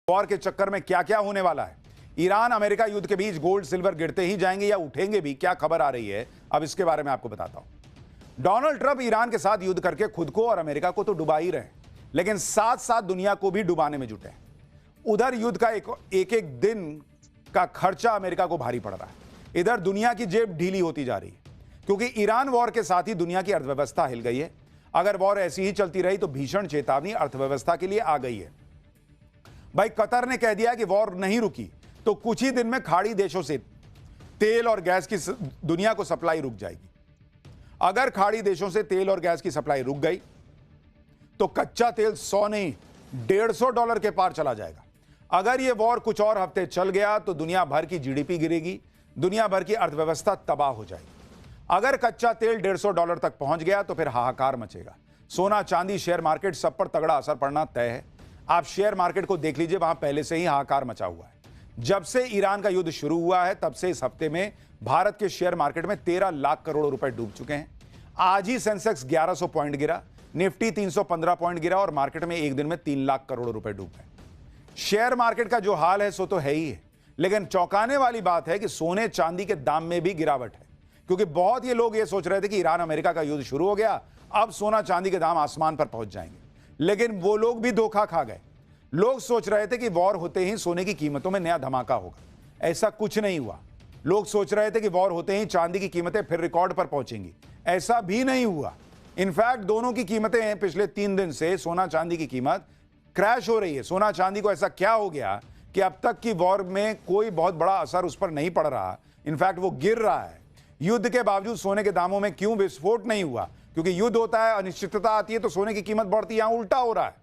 War के चक्कर में क्या क्या होने वाला है। ईरान अमेरिका युद्ध के बीच गोल्ड सिल्वर गिरते ही जाएंगे या उठेंगे भी, क्या खबर आ रही है, अब इसके बारे में आपको बताता हूं। डोनाल्ड ट्रंप ईरान के साथ युद्ध करके खुद को और अमेरिका को तो डुबा ही रहे, लेकिन साथ साथ दुनिया को भी डुबाने में जुटे हैं। उधर युद्ध का एक एक दिन का खर्चा अमेरिका को भारी पड़ रहा है, इधर दुनिया की जेब ढीली होती जा रही है, क्योंकि ईरान वॉर के साथ ही दुनिया की अर्थव्यवस्था हिल गई है। अगर वॉर ऐसी ही चलती रही तो भीषण चेतावनी अर्थव्यवस्था के लिए आ गई है। भाई, कतर ने कह दिया कि वॉर नहीं रुकी तो कुछ ही दिन में खाड़ी देशों से तेल और गैस की दुनिया को सप्लाई रुक जाएगी। अगर खाड़ी देशों से तेल और गैस की सप्लाई रुक गई तो कच्चा तेल 100 नहीं $150 के पार चला जाएगा। अगर यह वॉर कुछ और हफ्ते चल गया तो दुनिया भर की जीडीपी गिरेगी, दुनिया भर की अर्थव्यवस्था तबाह हो जाएगी। अगर कच्चा तेल $150 तक पहुंच गया तो फिर हाहाकार मचेगा। सोना, चांदी, शेयर मार्केट, सब पर तगड़ा असर पड़ना तय है। आप शेयर मार्केट को देख लीजिए, वहां पहले से ही हाहाकार मचा हुआ है। जब से ईरान का युद्ध शुरू हुआ है तब से इस हफ्ते में भारत के शेयर मार्केट में 13 लाख करोड़ रुपए डूब चुके हैं। आज ही सेंसेक्स 1100 पॉइंट गिरा, निफ्टी 315 पॉइंट गिरा और मार्केट में एक दिन में 3 लाख करोड़ रुपए डूब गए। शेयर मार्केट का जो हाल है सो तो है ही है, लेकिन चौंकाने वाली बात है कि सोने चांदी के दाम में भी गिरावट है, क्योंकि बहुत ये लोग ये सोच रहे थे कि ईरान अमेरिका का युद्ध शुरू हो गया, अब सोना चांदी के दाम आसमान पर पहुंच जाएंगे, लेकिन वो लोग भी धोखा खा गए। लोग सोच रहे थे कि वॉर होते ही सोने की कीमतों में नया धमाका होगा, ऐसा कुछ नहीं हुआ। लोग सोच रहे थे कि वॉर होते ही चांदी की कीमतें फिर रिकॉर्ड पर पहुंचेंगी, ऐसा भी नहीं हुआ। इनफैक्ट दोनों की कीमतें पिछले 3 दिन से सोना चांदी की कीमत क्रैश हो रही है। सोना चांदी को ऐसा क्या हो गया कि अब तक की वॉर में कोई बहुत बड़ा असर उस पर नहीं पड़ रहा, इनफैक्ट वो गिर रहा है। युद्ध के बावजूद सोने के दामों में क्यों विस्फोट नहीं हुआ? क्योंकि युद्ध होता है, अनिश्चितता आती है तो सोने की कीमत बढ़ती है। यहां उल्टा हो रहा है।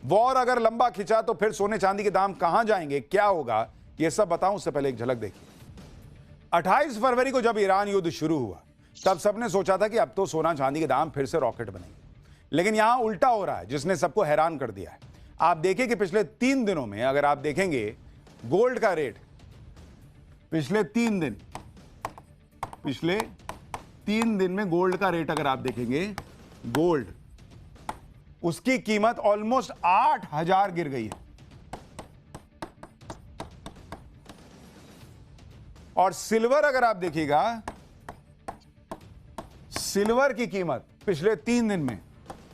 वॉर अगर लंबा खिंचा तो फिर सोने चांदी के दाम कहां जाएंगे, क्या होगा, यह सब बताऊं उससे पहले एक झलक देखिए। 28 फरवरी को जब ईरान युद्ध शुरू हुआ तब सबने सोचा था कि अब तो सोना चांदी के दाम फिर से रॉकेट बनेंगे, लेकिन यहां उल्टा हो रहा है, जिसने सबको हैरान कर दिया है। आप देखिए कि पिछले 3 दिनों में अगर आप देखेंगे गोल्ड का रेट, पिछले 3 दिन में गोल्ड का रेट अगर आप देखेंगे, गोल्ड उसकी कीमत ऑलमोस्ट 8000 गिर गई है। और सिल्वर अगर आप देखिएगा, सिल्वर की कीमत पिछले 3 दिन में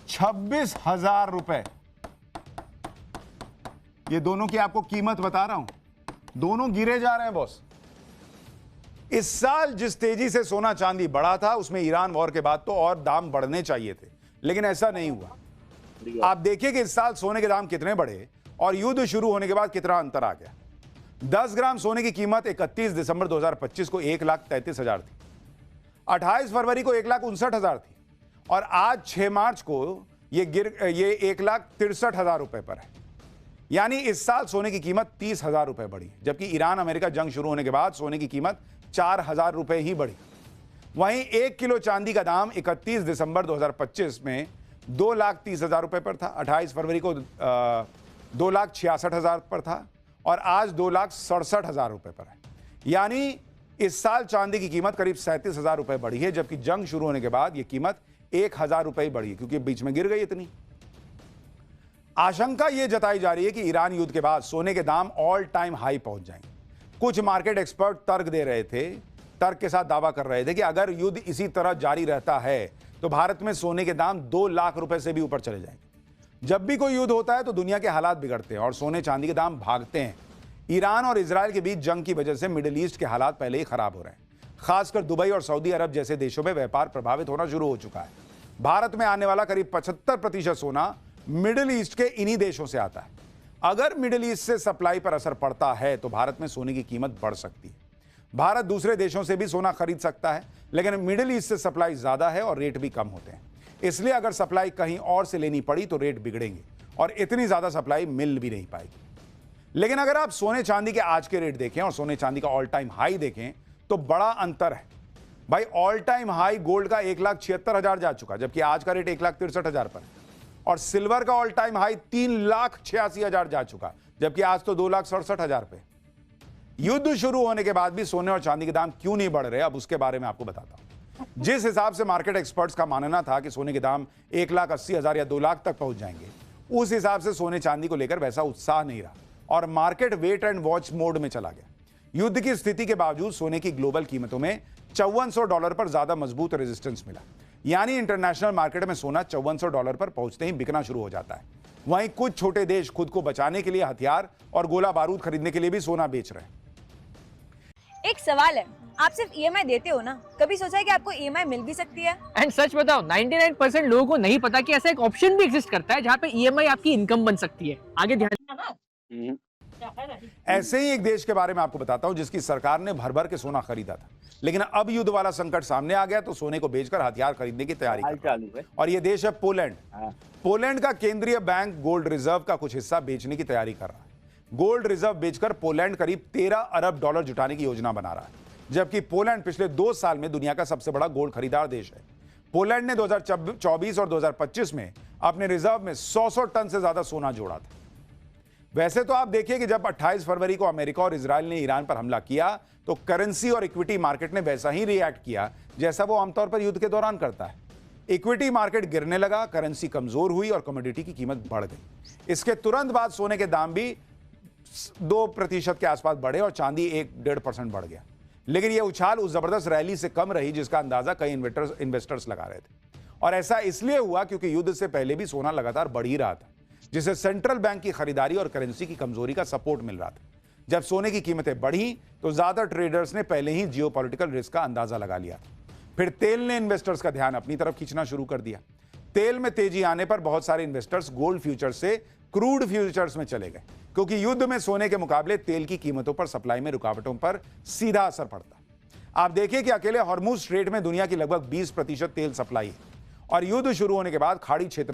26,000 रुपए। ये दोनों की आपको कीमत बता रहा हूं, दोनों गिरे जा रहे हैं बॉस। इस साल जिस तेजी से सोना चांदी बढ़ा था उसमें ईरान वॉर के बाद तो और दाम बढ़ने चाहिए थे, लेकिन ऐसा नहीं हुआ। आप देखिए कि इस साल सोने के दाम कितने बढ़े और युद्ध शुरू होने के बाद कितना अंतर आ गया। 10 ग्राम सोने की कीमत 31 दिसंबर 2025 को 1,33,000 थी, 28 फरवरी को 1,59,000 थी और आज 6 मार्च को ये 1,63,000 रुपए पर है। यानी इस साल सोने की कीमत 30,000 रुपए बढ़ी, जबकि ईरान अमेरिका जंग शुरू होने के बाद सोने की कीमत 4,000 रुपए ही बढ़ी। वहीं 1 किलो चांदी का दाम 31 दिसंबर 2025 में 2,30,000 रुपए पर था, 28 फरवरी को 2,66,000 पर था और आज 2,67,000 रुपए पर है। यानी इस साल चांदी की कीमत करीब 37,000 रुपए बढ़ी है, जबकि जंग शुरू होने के बाद यह कीमत 1,000 रुपए ही बढ़ी, क्योंकि बीच में गिर गई इतनी। आशंका यह जताई जा रही है कि ईरान युद्ध के बाद सोने के दाम ऑल टाइम हाई पहुंच जाएंगे। कुछ मार्केट एक्सपर्ट तर्क दे रहे थे, तर्क के साथ दावा कर रहे थे कि अगर युद्ध इसी तरह जारी रहता है तो भारत में सोने के दाम 2 लाख रुपए से भी ऊपर चले जाएंगे। जब भी कोई युद्ध होता है तो दुनिया के हालात बिगड़ते हैं और सोने चांदी के दाम भागते हैं। ईरान और इजराइल के बीच जंग की वजह से मिडिल ईस्ट के हालात पहले ही खराब हो रहे हैं। खासकर दुबई और सऊदी अरब जैसे देशों में व्यापार प्रभावित होना शुरू हो चुका है। भारत में आने वाला करीब 75% सोना मिडिल ईस्ट के इन्हीं देशों से आता है। अगर मिडिल ईस्ट से सप्लाई पर असर पड़ता है तो भारत में सोने की कीमत बढ़ सकती है। भारत दूसरे देशों से भी सोना खरीद सकता है, लेकिन मिडिल ईस्ट से सप्लाई ज्यादा है और रेट भी कम होते हैं। इसलिए अगर सप्लाई कहीं और से लेनी पड़ी तो रेट बिगड़ेंगे और इतनी ज्यादा सप्लाई मिल भी नहीं पाएगी। लेकिन अगर आप सोने चांदी के आज के रेट देखें और सोने चांदी का ऑल टाइम हाई देखें तो बड़ा अंतर है। भाई, ऑल टाइम हाई गोल्ड का 1,76,000 जा चुका, जबकि आज का रेट 1,63,000 पर है। और सिल्वर का ऑल टाइम हाई 3,86,000 जा चुका, जबकि आज तो 2,67,000 पे। युद्ध शुरू होने के बाद भी सोने और चांदी के दाम क्यों नहीं बढ़ रहे, अब उसके बारे में आपको बताता हूं। जिस हिसाब से मार्केट एक्सपर्ट्स का मानना था कि सोने के दाम 1,80,000 या 2 लाख तक पहुंच जाएंगे, उस हिसाब से सोने चांदी को लेकर वैसा उत्साह नहीं रहा। और market wait and watch mode में चला गया। युद्ध की स्थिति के बावजूद सोने की ग्लोबल कीमतों में $5400 पर ज्यादा मजबूत रेजिस्टेंस मिला। यानी इंटरनेशनल मार्केट में सोना $5400 पर पहुंचते ही बिकना शुरू हो जाता है। वहीं कुछ छोटे देश खुद को बचाने के लिए हथियार और गोला बारूद खरीदने के लिए भी सोना बेच रहे हैं। एक सवाल है, आप सिर्फ ईएमआई देते हो ना? कभी सोचा है कि आपको ईएमआई मिल भी सकती है? एंड सच बताओ 99% लोगों को नहीं पता कि ऐसा एक ऑप्शन भी एग्जिस्ट करता है जहाँ पे ईएमआई आपकी इनकम बन सकती है। आगे ध्यान। ऐसे ही एक देश के बारे में आपको बताता हूं जिसकी सरकार ने भर भर के सोना खरीदा था, लेकिन अब युद्ध वाला संकट सामने आ गया तो सोने को बेचकर हथियार खरीदने की तैयारी कर रहा है। और यह देश है पोलैंड। पोलैंड का केंद्रीय बैंक गोल्ड रिजर्व का कुछ हिस्सा बेचने की तैयारी कर रहा है। गोल्ड रिजर्व बेचकर पोलैंड करीब $13 अरब जुटाने की योजना बना रहा है, जबकि पोलैंड पिछले 2 साल में दुनिया का सबसे बड़ा गोल्ड खरीदार देश है। पोलैंड ने 2024 और 2025 में अपने रिजर्व में 100 टन से ज्यादा सोना जोड़ा था। वैसे तो आप देखिए कि जब 28 फरवरी को अमेरिका और इजराइल ने ईरान पर हमला किया तो करेंसी और इक्विटी मार्केट ने वैसा ही रिएक्ट किया जैसा वो आमतौर पर युद्ध के दौरान करता है। इक्विटी मार्केट गिरने लगा, करेंसी कमजोर हुई और कमोडिटी की कीमत बढ़ गई। इसके तुरंत बाद सोने के दाम भी 2% के आसपास बढ़े और चांदी 1-1.5% बढ़ गया। लेकिन यह उछाल उस जबरदस्त रैली से कम रही जिसका अंदाजा कई इन्वेस्टर्स लगा रहे थे। और ऐसा इसलिए हुआ क्योंकि युद्ध से पहले भी सोना लगातार बढ़ ही रहा था, जिसे सेंट्रल बैंक की खरीदारी और करेंसी की कमजोरी का सपोर्ट मिल रहा था। जब सोने की कीमतें बढ़ी तो ज्यादा ट्रेडर्स ने पहले ही जियोपॉलिटिकल रिस्क का अंदाजा लगा लिया। फिर तेल ने इन्वेस्टर्स का ध्यान अपनी तरफ खींचना शुरू कर दिया। तेल में तेजी आने पर बहुत सारे इन्वेस्टर्स गोल्ड फ्यूचर्स से क्रूड फ्यूचर्स में चले गए, क्योंकि युद्ध में सोने के मुकाबले तेल की कीमतों पर सप्लाई में रुकावटों पर सीधा असर पड़ता। आप देखिए कि अकेले हॉर्मुज स्ट्रेट में दुनिया की लगभग 20% तेल सप्लाई है और युद्ध शुरू होने के बाद खाड़ी क्षेत्र